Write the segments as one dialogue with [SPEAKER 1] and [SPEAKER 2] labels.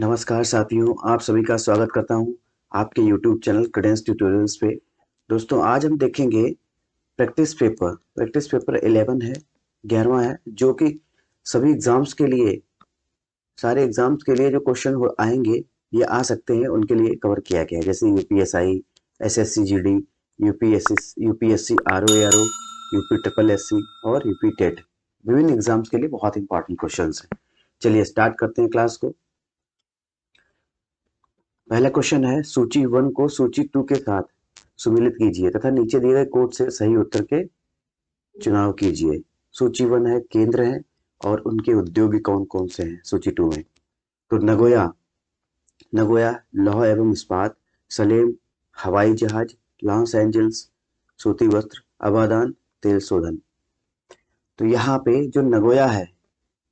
[SPEAKER 1] नमस्कार साथियों, आप सभी का स्वागत करता हूं आपके YouTube चैनल कैडेंस ट्यूटोरियल्स पे। दोस्तों, आज हम देखेंगे प्रैक्टिस पेपर 11 है, 11वां है, जो कि सभी एग्जाम्स के लिए, सारे एग्जाम्स के लिए जो क्वेश्चन आएंगे, ये आ सकते हैं, उनके लिए कवर किया गया है। जैसे UPSI, SSC GD, UPSC RO, UP triple SC और यूपी टेट, विभिन्न एग्जाम्स के लिए बहुत इंपॉर्टेंट क्वेश्चन है। चलिए स्टार्ट करते हैं क्लास को। पहला क्वेश्चन है, सूची 1 को सूची 2 के साथ सुमेलित कीजिए तथा नीचे दिए गए कोड से सही उत्तर के चुनाव कीजिए। सूची 1 है केंद्र है और उनके उद्योगी कौन कौन से हैं सूची 2 में। तो नगोया, लौह एवं इस्पात, सलेम हवाई जहाज, लॉस एंजल्स सूती वस्त्र, अबादान तेल शोधन। तो यहाँ पे जो नगोया है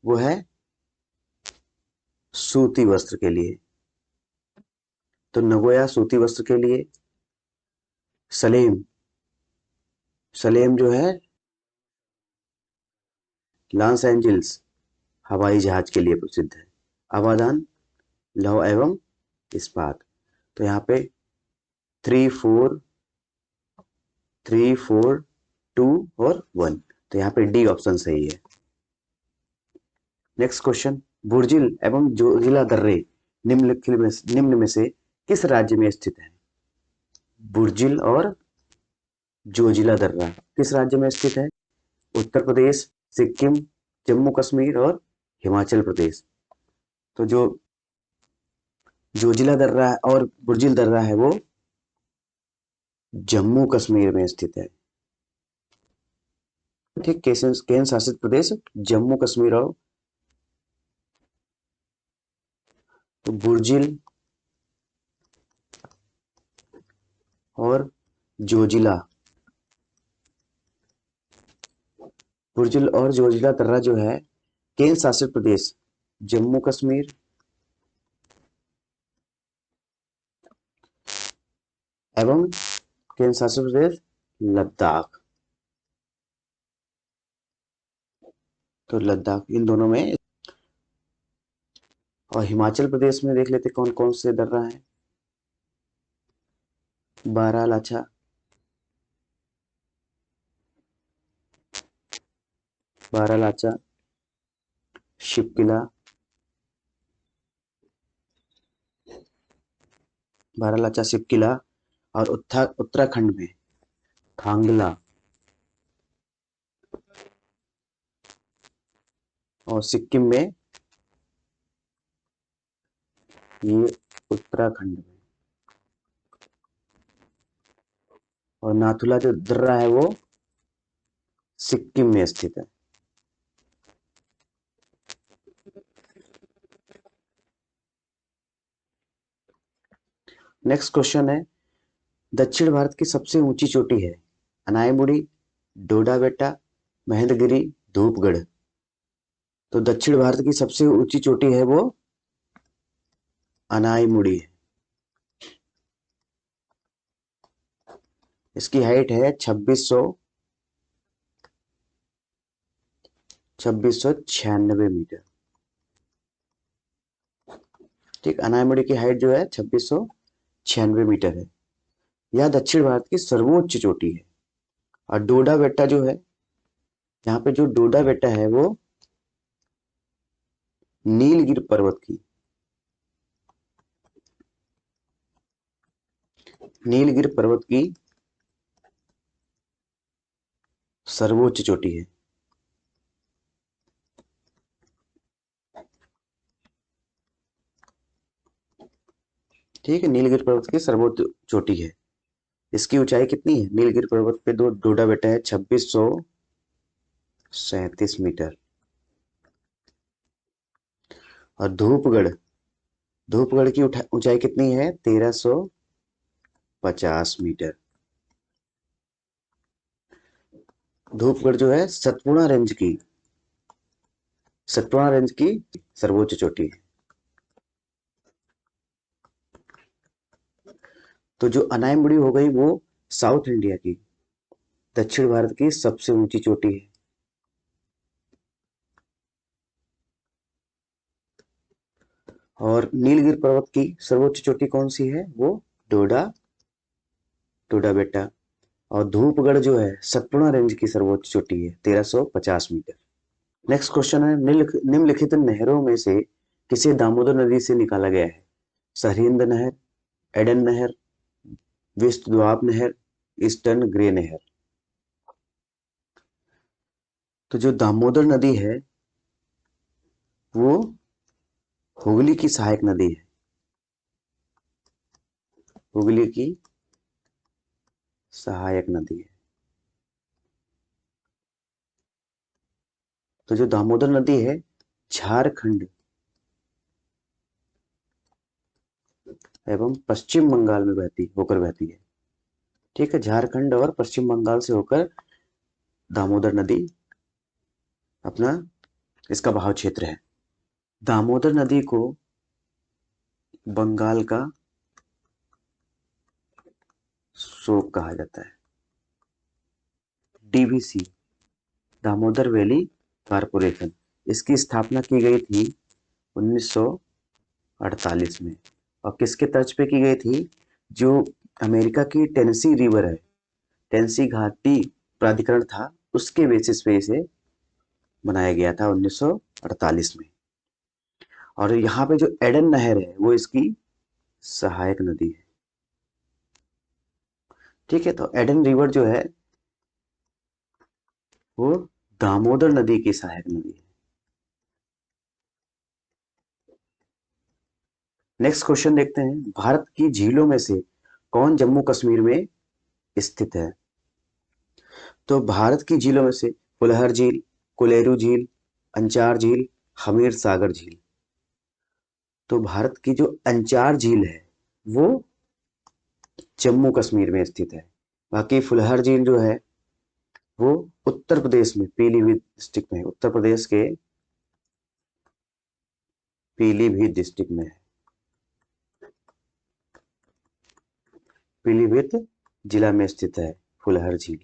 [SPEAKER 1] वो है सूती वस्त्र के लिए, तो नगोया सूती वस्त्र के लिए। सलेम, सलेम जो है लॉस एंजल्स हवाई जहाज के लिए प्रसिद्ध है। अबादान लौह एवं इस्पात। तो यहाँ पे 3, 4, 2 और 1, तो यहाँ पे डी ऑप्शन सही है। नेक्स्ट क्वेश्चन, बुर्जिल एवं जोजिला दर्रे निम्न में से किस राज्य में स्थित है? बुर्जिल और जोजिला दर्रा किस राज्य में स्थित है? उत्तर प्रदेश, सिक्किम, जम्मू कश्मीर और हिमाचल प्रदेश। तो जो जोजिला दर्रा और बुर्जिल दर्रा है वो जम्मू कश्मीर में स्थित है। ठीक, केंद्र शासित प्रदेश जम्मू कश्मीर। और तो बुर्जिल और जोजिला, बुर्जिल और जोजिला दर्रा जो है केंद्र शासित प्रदेश जम्मू कश्मीर एवं केंद्र शासित प्रदेश लद्दाख। तो लद्दाख इन दोनों में। और हिमाचल प्रदेश में देख लेते कौन कौन से दर्रा हैं। बारालाचा, बारालाचा, शिपकिला, बारालाचा शिपकिला, और उत्तराखंड में खांगला, और सिक्किम में ये उत्तराखंड में। और नाथुला जो दर्रा है वो सिक्किम में स्थित है। नेक्स्ट क्वेश्चन है, दक्षिण भारत की सबसे ऊंची चोटी है? अनायमुड़ी, डोडा बेट्टा, महेंद्रगिरी, धूपगढ़। तो दक्षिण भारत की सबसे ऊंची चोटी है वो अनायमुड़ी है। इसकी हाइट है 2696 मीटर। ठीक, अनायमुड़ी की हाइट जो है 2696 मीटर है। यह दक्षिण भारत की सर्वोच्च चोटी है। और डोडा बेट्टा जो है, यहाँ पे जो डोडा बेट्टा है वो नीलगिरी पर्वत की, नीलगिरी पर्वत की सर्वोच्च चोटी है। ठीक है, नीलगिरी पर्वत की सर्वोच्च चोटी है। इसकी ऊंचाई कितनी है? नीलगिरी पर्वत पे दो डोडा बेट्टा है 2637 मीटर। और धूपगढ़, धूपगढ़ की ऊंचाई कितनी है? 1350 मीटर। धूपगढ़ जो है सतपुड़ा रेंज की सर्वोच्च चोटी है। तो जो अनायमुड़ी हो गई वो साउथ इंडिया की, दक्षिण भारत की सबसे ऊंची चोटी है। और नीलगिरी पर्वत की सर्वोच्च चोटी कौन सी है? वो डोडा डोडा बेटा। और धूपगढ़ जो है सतपुड़ा रेंज की सर्वोच्च चोटी है 1350 मीटर। नेक्स्ट क्वेश्चन है, निम्नलिखित नहरों में से किसे दामोदर नदी से निकाला गया है? सरहिंद नहर, एडन नहर, वेस्ट दोआब नहर, ईस्टर्न ग्रे नहर। तो जो दामोदर नदी है वो हुगली की सहायक नदी है, हुगली की सहायक नदी है। तो जो दामोदर नदी है झारखंड एवं पश्चिम बंगाल में बहती है। ठीक है, झारखंड और पश्चिम बंगाल से होकर दामोदर नदी अपना इसका बहाव क्षेत्र है। दामोदर नदी को बंगाल का शोक कहा जाता है, डीवीसी, दामोदर वैली कारपोरेशन। इसकी स्थापना की गई थी 1948 में। और किसके तर्ज पे की गई थी? जो अमेरिका की टेनेसी रिवर है, टेनेसी घाटी प्राधिकरण था, उसके बेसिस पे इसे बनाया गया था 1948 में। और यहाँ पे जो एडन नहर है वो इसकी सहायक नदी है। ठीक है, तो एडन रिवर जो है वो दामोदर नदी की सहायक नदी है। नेक्स्ट क्वेश्चन देखते हैं, भारत की झीलों में से कौन जम्मू कश्मीर में स्थित है? तो भारत की झीलों में से फुलहर झील, कोलेरू झील, अंचार झील, हमीर सागर झील। तो भारत की जो अंचार झील है वो जम्मू कश्मीर में स्थित है। बाकी फुलहर झील जो है वो उत्तर प्रदेश में पीलीभीत डिस्ट्रिक्ट में है, उत्तर प्रदेश के पीलीभीत डिस्ट्रिक्ट में है, पीलीभीत जिला में स्थित है फुलहर झील।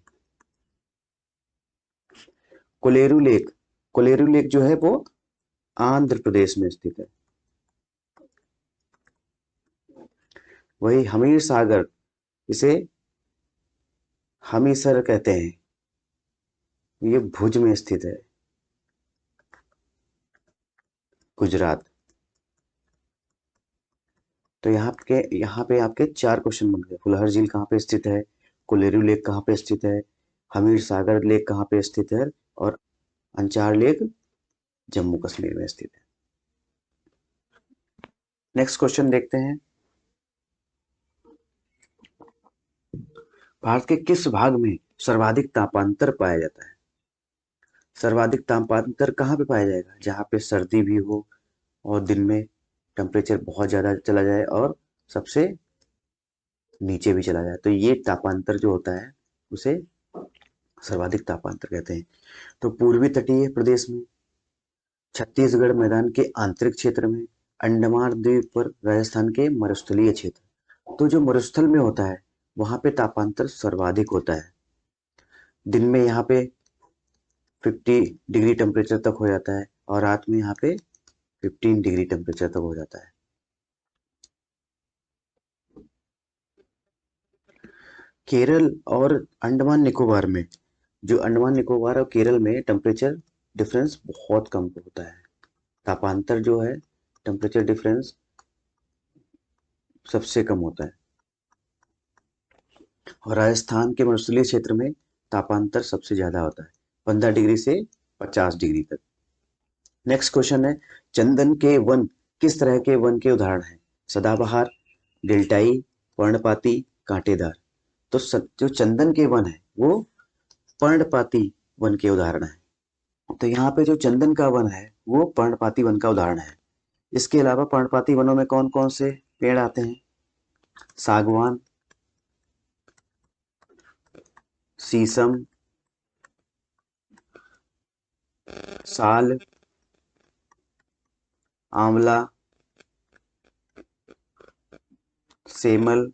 [SPEAKER 1] कोलेरू लेक जो है वो आंध्र प्रदेश में स्थित है। वही हमीर सागर, इसे हमीसर कहते हैं, ये भुज में स्थित है, गुजरात। तो यहाँ पे आपके 4 क्वेश्चन बन गए। फुलहर झील कहाँ पे स्थित है, कोलेरू लेक कहाँ पे स्थित है, हमीर सागर लेक कहाँ पे स्थित है, और अंचार लेक जम्मू कश्मीर में स्थित है। नेक्स्ट क्वेश्चन देखते हैं, भारत के किस भाग में सर्वाधिक तापांतर पाया जाता है? सर्वाधिक तापांतर कहाँ पे पाया जाएगा? जहाँ पे सर्दी भी हो और दिन में टेम्परेचर बहुत ज्यादा चला जाए और सबसे नीचे भी चला जाए, तो ये तापांतर जो होता है उसे सर्वाधिक तापांतर कहते हैं। तो पूर्वी तटीय प्रदेश में, छत्तीसगढ़ मैदान के आंतरिक क्षेत्र में, अंडमान द्वीप पर, राजस्थान के मरुस्थलीय क्षेत्र। तो जो मरुस्थल में होता है वहां पे तापांतर सर्वाधिक होता है। दिन में यहाँ पे 50 डिग्री टेम्परेचर तक हो जाता है और रात में यहाँ पे 15 डिग्री टेम्परेचर तक हो जाता है। केरल और अंडमान निकोबार में, जो अंडमान निकोबार और केरल में टेम्परेचर डिफरेंस बहुत कम होता है, तापांतर जो है टेम्परेचर डिफरेंस सबसे कम होता है। और राजस्थान के मरुस्थलीय क्षेत्र में तापांतर सबसे ज्यादा होता है, 15 डिग्री से 50 डिग्री तक। नेक्स्ट क्वेश्चन है, चंदन के वन किस तरह के वन के उदाहरण हैं? सदाबहार, डेल्टाई, पर्णपाती, कांटेदार। तो जो चंदन के वन है वो पर्णपाती वन के उदाहरण है। तो यहाँ पे जो चंदन का वन है वो पर्णपाती वन का उदाहरण है। इसके अलावा पर्णपाती वनों में कौन कौन से पेड़ आते हैं? सागवान, शीशम, साल, आंवला, सेमल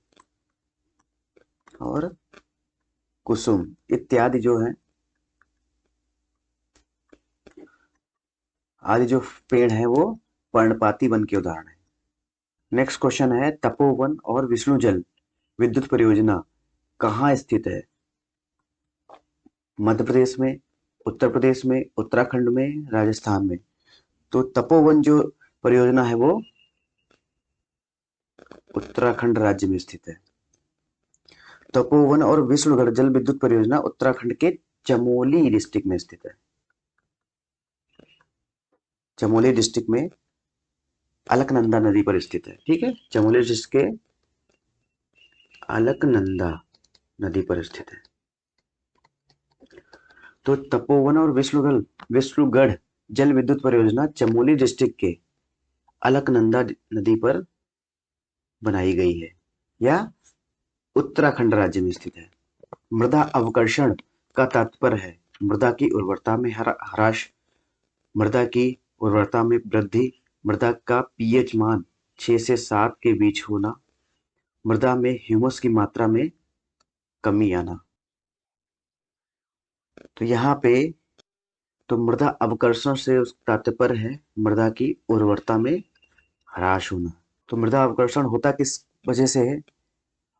[SPEAKER 1] और कुसुम इत्यादि जो है, आदि जो पेड़ है वो पर्णपाती वन के उदाहरण है। नेक्स्ट क्वेश्चन है, तपोवन और विष्णु जल विद्युत परियोजना कहाँ स्थित है? मध्य प्रदेश में, उत्तर प्रदेश में, उत्तराखंड में, राजस्थान में। तो तपोवन जो परियोजना है वो उत्तराखंड राज्य में स्थित है। तपोवन और विष्णुगढ़ जल विद्युत परियोजना उत्तराखंड के चमोली डिस्ट्रिक्ट में स्थित है। चमोली डिस्ट्रिक्ट में अलकनंदा नदी पर स्थित है। ठीक है, चमोली डिस्ट्रिक्ट के अलकनंदा नदी पर स्थित है। तो तपोवन और विष्णुगढ़ जल विद्युत परियोजना चमोली डिस्ट्रिक्ट के अलकनंदा नदी पर बनाई गई है या उत्तराखंड राज्य में स्थित है। मृदा अवकर्षण का तात्पर्य है मृदा की उर्वरता में ह्रास, मृदा की उर्वरता में वृद्धि, मृदा का पीएच मान 6 से 7 के बीच होना, मृदा में ह्यूमस की मात्रा में कमी आना। तो यहाँ पे तो मृदा अवकर्षण से तात्पर्य है मृदा की उर्वरता में ह्रास होना। तो मृदा अवकर्षण होता किस वजह से है?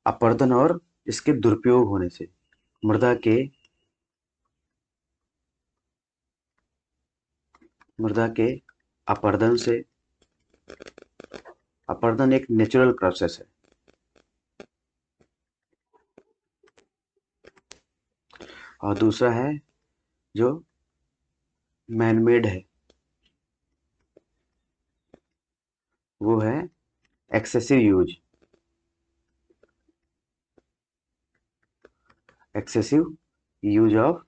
[SPEAKER 1] अपरदन और इसके दुरुपयोग होने से। मृदा के अपरदन से। अपरदन एक नेचुरल प्रोसेस है। और दूसरा है जो मैनमेड है, वो है excessive use. Excessive use of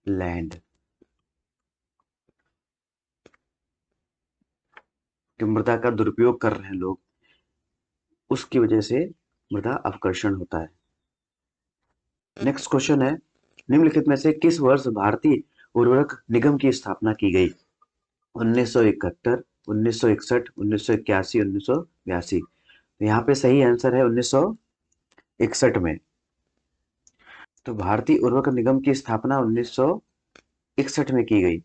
[SPEAKER 1] land, कि मृदा का दुरुपयोग कर रहे हैं लोग, उसकी वजह से मृदा अवकर्षण होता है। नेक्स्ट क्वेश्चन है, निम्नलिखित में से किस वर्ष भारतीय उर्वरक निगम की स्थापना की गई? 1971, 1961, 1981, 1982। यहाँ पे सही आंसर है 1961 में। तो भारतीय उर्वरक निगम की स्थापना 1961 में की गई।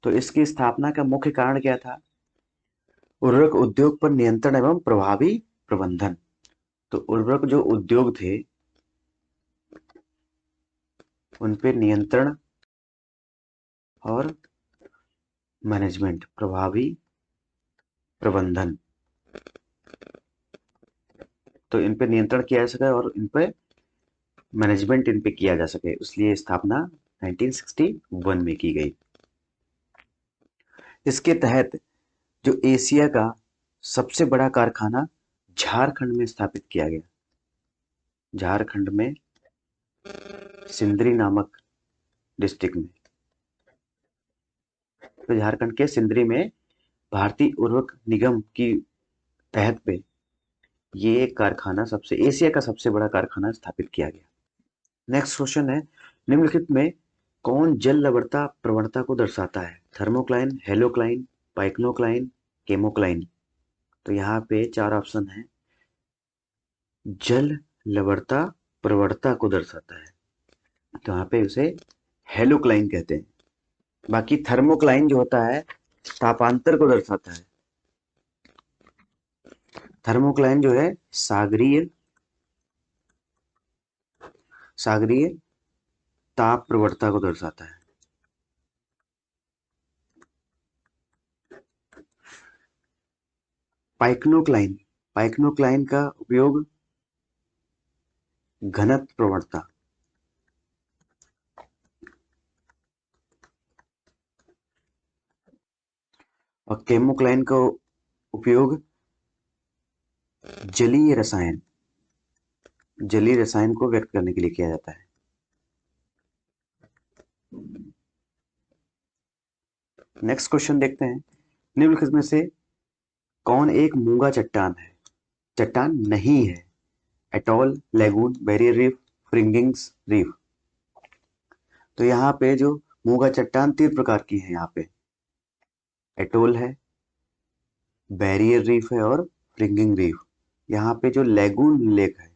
[SPEAKER 1] तो इसकी स्थापना का मुख्य कारण क्या था? उर्वरक उद्योग पर नियंत्रण एवं प्रभावी प्रबंधन। तो उर्वरक जो उद्योग थे उन पे नियंत्रण और मैनेजमेंट, प्रभावी प्रबंधन। तो इन पे नियंत्रण किया जा सके और इन पे मैनेजमेंट इन पे किया जा सके, इसलिए स्थापना 1961 में की गई। इसके तहत जो एशिया का सबसे बड़ा कारखाना झारखंड में स्थापित किया गया। झारखंड में सिंदरी नामक डिस्ट्रिक्ट में। तो झारखंड के सिंदरी में भारतीय उर्वरक निगम की तहत पे ये कारखाना एशिया का सबसे बड़ा कारखाना स्थापित किया गया। नेक्स्ट क्वेश्चन है, निम्नलिखित में कौन जल लवणता प्रवणता को दर्शाता है? थर्मोक्लाइन, हेलोक्लाइन, पाइक्नोक्लाइन, केमोक्लाइन। तो यहाँ पे 4 ऑप्शन है। जल लवणता प्रवणता को दर्शाता है, तो यहाँ पे उसे हेलोक्लाइन कहते हैं। बाकी थर्मोक्लाइन जो होता है तापांतर को दर्शाता है। थर्मोक्लाइन जो है सागरीय ताप प्रवणता को दर्शाता है। पाइक्नोक्लाइन का उपयोग घनत्व प्रवणता। और केमोक्लाइन का उपयोग जलीय रसायन को व्यक्त करने के लिए किया जाता है। नेक्स्ट क्वेश्चन देखते हैं, निम्नलिखित में से कौन एक मूंगा चट्टान नहीं है? Atoll, lagoon, barrier reef, fringings reef. तो यहाँ पे जो मूंगा चट्टान 3 प्रकार की है। यहाँ पे एटोल है, बैरियर रीफ है और फ्रिंगिंग रीफ। यहाँ पे जो लैगून लेक है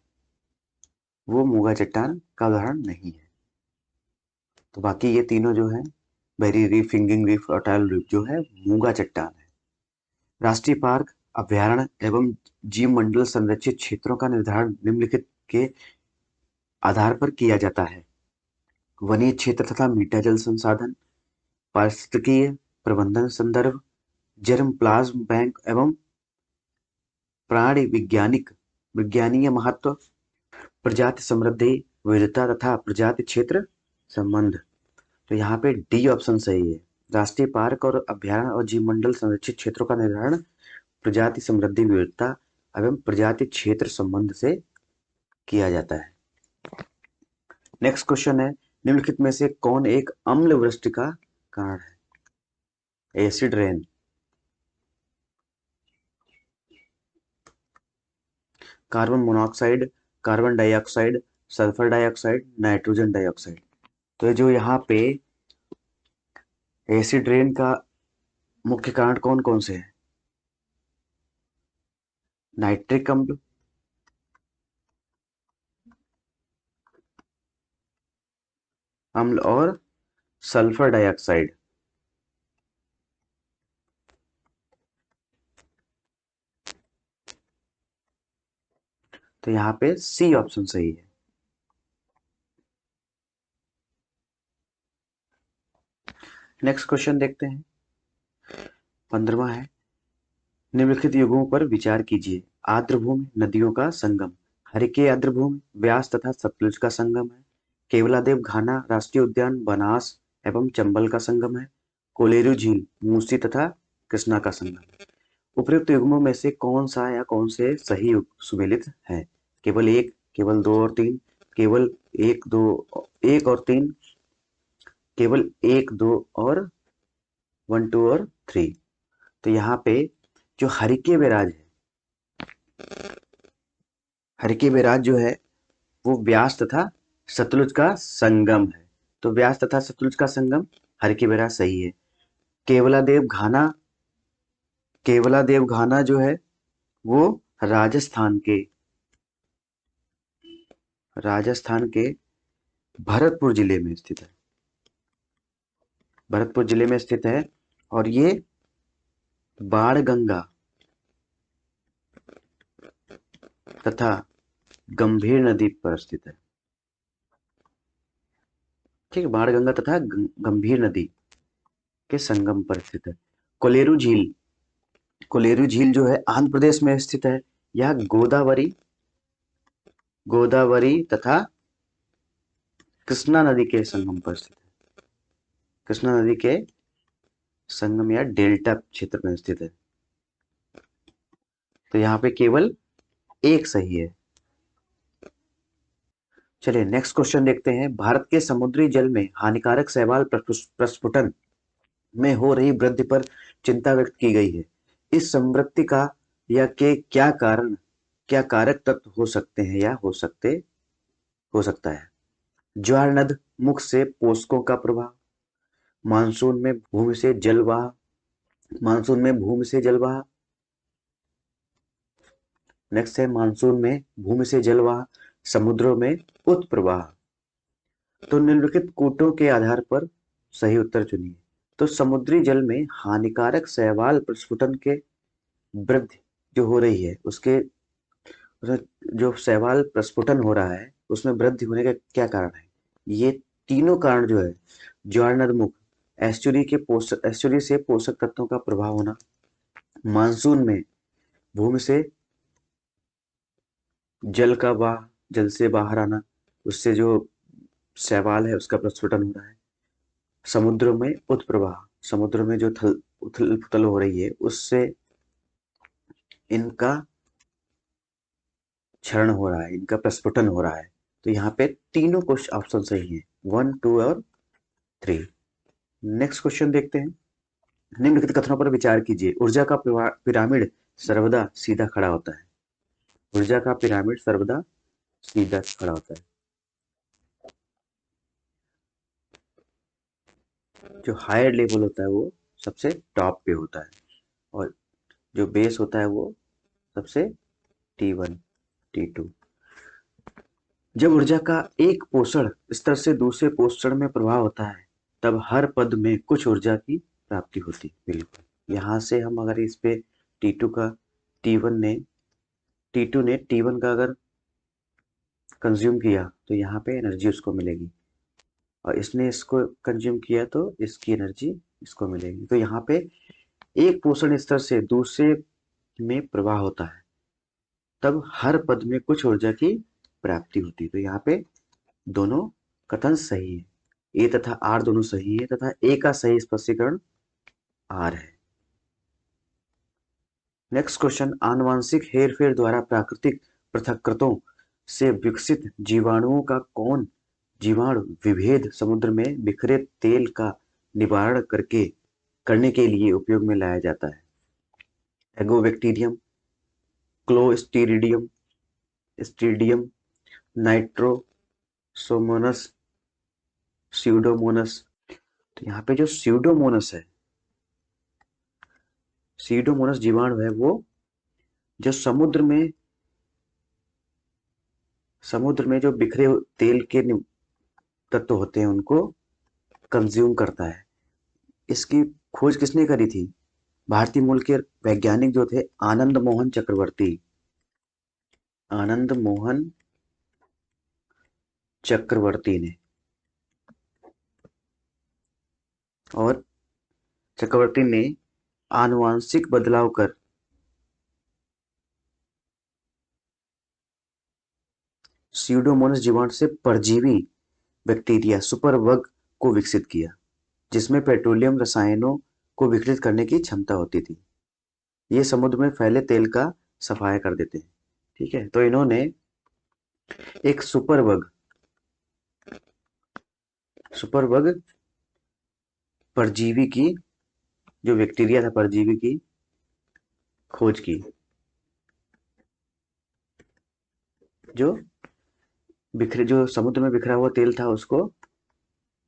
[SPEAKER 1] वो मूंगा चट्टान का उदाहरण नहीं है। तो बाकी ये तीनों जो है, बेरी रीफ, फिंगिंग रीफ और टाइल रीफ जो है मूंगा चट्टान है। राष्ट्रीय पार्क, अभयारण्य एवं जीव मंडल संरक्षित क्षेत्रों का निर्धारण निम्नलिखित के आधार पर किया जाता है। वनीय क्षेत्र तथा मीठा जल संसाधन, पारिस्थितिकीय प्रबंधन संदर्भ, जर्म प्लाज्म बैंक एवं प्राणी विज्ञानीय महत्व, प्रजाति समृद्धि, विविधता तथा प्रजाति क्षेत्र संबंध। तो यहाँ पे डी ऑप्शन सही है। राष्ट्रीय पार्क और अभयारण्य और जीव मंडल संरक्षित क्षेत्रों का निर्धारण प्रजाति समृद्धि, विविधता एवं प्रजाति क्षेत्र संबंध से किया जाता है। नेक्स्ट क्वेश्चन है, निम्नलिखित में से कौन एक अम्ल वृष्टि का कारण है? Acid rain, carbon monoxide, carbon dioxide, sulphur dioxide, nitrogen dioxide. तो जो यहाँ पे एसिड रेन का मुख्य कारण कौन कौन से है? नाइट्रिक अम्ल और सल्फर डाइऑक्साइड। तो यहाँ पे सी ऑप्शन सही है। नेक्स्ट क्वेश्चन देखते हैं, 15वां है, निम्नलिखित युगों पर विचार कीजिए। आर्द्रभूमि नदियों का संगम, हरिके आर्द्रभूमि, व्यास तथा सतलुज का संगम है। केवलादेव घाना राष्ट्रीय उद्यान बनास एवं चंबल का संगम है। कोलेरू झील मूसी तथा कृष्णा का संगम। उपयुक्त युग्मों में से कौन सा या कौन से सही युग सुमेलित है? केवल एक, केवल दो और तीन, केवल एक दो, एक और तीन, केवल एक दो और वन टू और थ्री। तो यहाँ पे जो हरिके बैराज है, हरिके बैराज जो है वो व्यास तथा सतलुज का संगम है। तो व्यास तथा सतलुज का संगम, हरिके बैराज सही है। केवलादेव घाना, केवलादेव घाना जो है वो राजस्थान के, राजस्थान के भरतपुर जिले में स्थित है, भरतपुर जिले में स्थित है। और ये बाणगंगा तथा गंभीर नदी पर स्थित है। ठीक है, बाणगंगा तथा गंभीर नदी के संगम पर स्थित है। कोलेरू झील, कोलेरू झील जो है आंध्र प्रदेश में स्थित है। यह गोदावरी, गोदावरी तथा कृष्णा नदी के संगम पर स्थित है। कृष्णा नदी के संगम या डेल्टा क्षेत्र में स्थित है। तो यहाँ पे केवल एक सही है। चलिए नेक्स्ट क्वेश्चन देखते हैं। भारत के समुद्री जल में हानिकारक शैवाल प्रस्फुटन में हो रही वृद्धि पर चिंता व्यक्त की गई है। इस संवृत्ति का या के क्या कारण, क्या कारक तत्व हो सकते हैं या हो सकता है? ज्वार नद मुख से पोषकों का प्रवाह, मानसून में भूमि से जलवाह, मानसून में भूमि से जलवाह, नेक्स्ट है मानसून में भूमि से जलवाह, समुद्रों में उत्प्रवाह। तो निम्नलिखित कूटों के आधार पर सही उत्तर चुनिए। तो समुद्री जल में हानिकारक शैवाल प्रस्फुटन के वृद्धि जो हो रही है, उसके जो शैवाल प्रस्फुटन हो रहा है उसमें वृद्धि होने का क्या कारण है? ये तीनों कारण जो है, ज्वार नदमुख, एस्चुरी से पोषक तत्वों का प्रभाव होना, मानसून में भूमि से जल का वाह, जल से बाहर आना, उससे जो शैवाल है उसका प्रस्फुटन हो रहा है, समुद्रों में उत्प्रवाह, समुद्र में जो उथल पुथल हो रही है उससे इनका क्षरण हो रहा है, इनका प्रस्फुटन हो रहा है। तो यहाँ पे तीनों क्वेश्चन ऑप्शन सही है, 1, 2 और 3। नेक्स्ट क्वेश्चन देखते हैं। निम्नलिखित कथनों पर विचार कीजिए। ऊर्जा का पिरामिड सर्वदा सीधा खड़ा होता है। ऊर्जा का पिरामिड सर्वदा सीधा खड़ा होता है। जो हायर लेवल होता है वो सबसे टॉप पे होता है और जो बेस होता है वो सबसे T1, T2। जब ऊर्जा का एक पोषण स्तर से दूसरे पोषण में प्रवाह होता है तब हर पद में कुछ ऊर्जा की प्राप्ति होती। बिल्कुल, यहाँ से हम अगर इस पे T2 का T1 ने T2 ने T1 का अगर कंज्यूम किया तो यहाँ पे एनर्जी उसको मिलेगी, और इसने इसको कंज्यूम किया तो इसकी एनर्जी इसको मिलेगी। तो यहाँ पे एक पोषण स्तर से दूसरे में प्रवाह होता है तब हर पद में कुछ ऊर्जा की प्राप्ति होती है। तो यहाँ पे दोनों कथन सही है, ए तथा आर दोनों सही है तथा ए का सही स्पष्टीकरण आर है। नेक्स्ट क्वेश्चन, आनुवंशिक हेरफेर द्वारा प्राकृतिक पृथक्कृतों से विकसित जीवाणुओं का कौन जीवाणु विभेद समुद्र में बिखरे तेल का निवारण करने के लिए उपयोग में लाया जाता है? एगोबैक्टीरियम, क्लोस्ट्रीडियम, स्ट्रीडियम, नाइट्रोसोमोनस, स्यूडोमोनस। तो यहाँ पे जो स्यूडोमोनस है, स्यूडोमोनस जीवाणु है वो जो समुद्र में जो बिखरे तेल के तत्व होते हैं उनको कंज्यूम करता है। इसकी खोज किसने करी थी? भारतीय मूल के वैज्ञानिक जो थे आनंद मोहन चक्रवर्ती, आनंद मोहन चक्रवर्ती ने। और चक्रवर्ती ने आनुवांशिक बदलाव कर स्यूडोमोनास जीवाणु से परजीवी बैक्टीरिया सुपरबग को विकसित किया जिसमें पेट्रोलियम रसायनों को विकसित करने की क्षमता होती थी। ये समुद्र में फैले तेल का सफाया कर देते हैं। ठीक है, तो इन्होंने एक सुपरबग परजीवी की, जो बैक्टीरिया था परजीवी की खोज की, जो समुद्र में बिखरा हुआ तेल था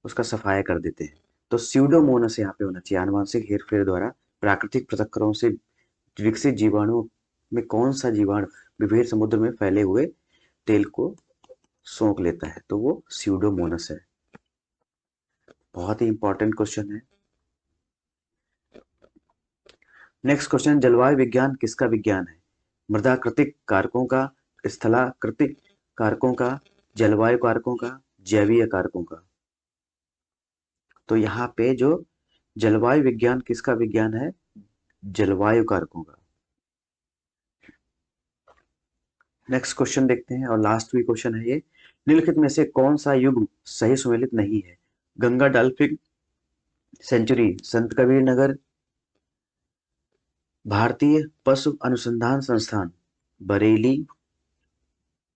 [SPEAKER 1] उसका सफाया कर देते हैं। तो स्यूडोमोनास यहाँ पे होना चाहिए। आनुवंशिक हेरफेर द्वारा प्राकृतिक पृथक्करणों से विकसित जीवाणु में कौन सा जीवाणु विभेद समुद्र में फैले हुए तेल को सोख लेता है? तो वो स्यूडोमोनास है। बहुत ही इंपॉर्टेंट क्वेश्चन है। नेक्स्ट क्वेश्चन, जलवायु विज्ञान किसका विज्ञान है? मृदाकृतिक कारकों का, स्थलाकृतिक कारकों का, जलवायु कारकों का, जैवीय कारकों का? तो यहाँ पे जो जलवायु विज्ञान किसका विज्ञान है? जलवायु कारकों का। नेक्स्ट क्वेश्चन देखते हैं और लास्ट भी क्वेश्चन है ये। निम्नलिखित में से कौन सा युग्म सही सुमेलित नहीं है? गंगा डॉल्फिन सेंचुरी, संत कबीर नगर, भारतीय पशु अनुसंधान संस्थान बरेली,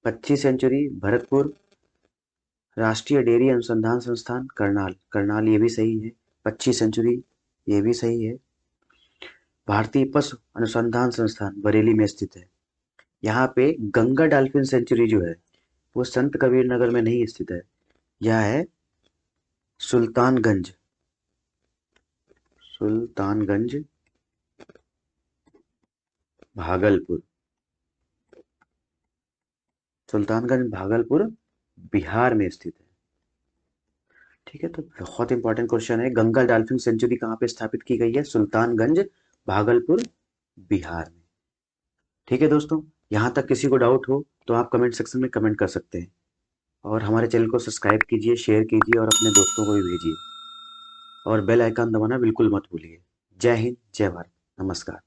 [SPEAKER 1] 25 सेंचुरी भरतपुर, राष्ट्रीय डेयरी अनुसंधान संस्थान करनाल ये भी सही है। 25 सेंचुरी ये भी सही है। भारतीय पशु अनुसंधान संस्थान बरेली में स्थित है। यहाँ पे गंगा डॉल्फिन सेंचुरी जो है वो संत कबीर नगर में नहीं स्थित है, यह है सुल्तानगंज भागलपुर। सुल्तानगंज भागलपुर बिहार में स्थित है। ठीक है, तो बहुत इंपॉर्टेंट क्वेश्चन है। गंगा डॉल्फिन सेंचुरी कहाँ पे स्थापित की गई है? सुल्तानगंज भागलपुर बिहार में। ठीक है दोस्तों, यहाँ तक किसी को डाउट हो तो आप कमेंट सेक्शन में कमेंट कर सकते हैं, और हमारे चैनल को सब्सक्राइब कीजिए, शेयर कीजिए और अपने दोस्तों को भी भेजिए, और बेल आइकन दबाना बिल्कुल मत भूलिए। जय हिंद, जय भारत, नमस्कार।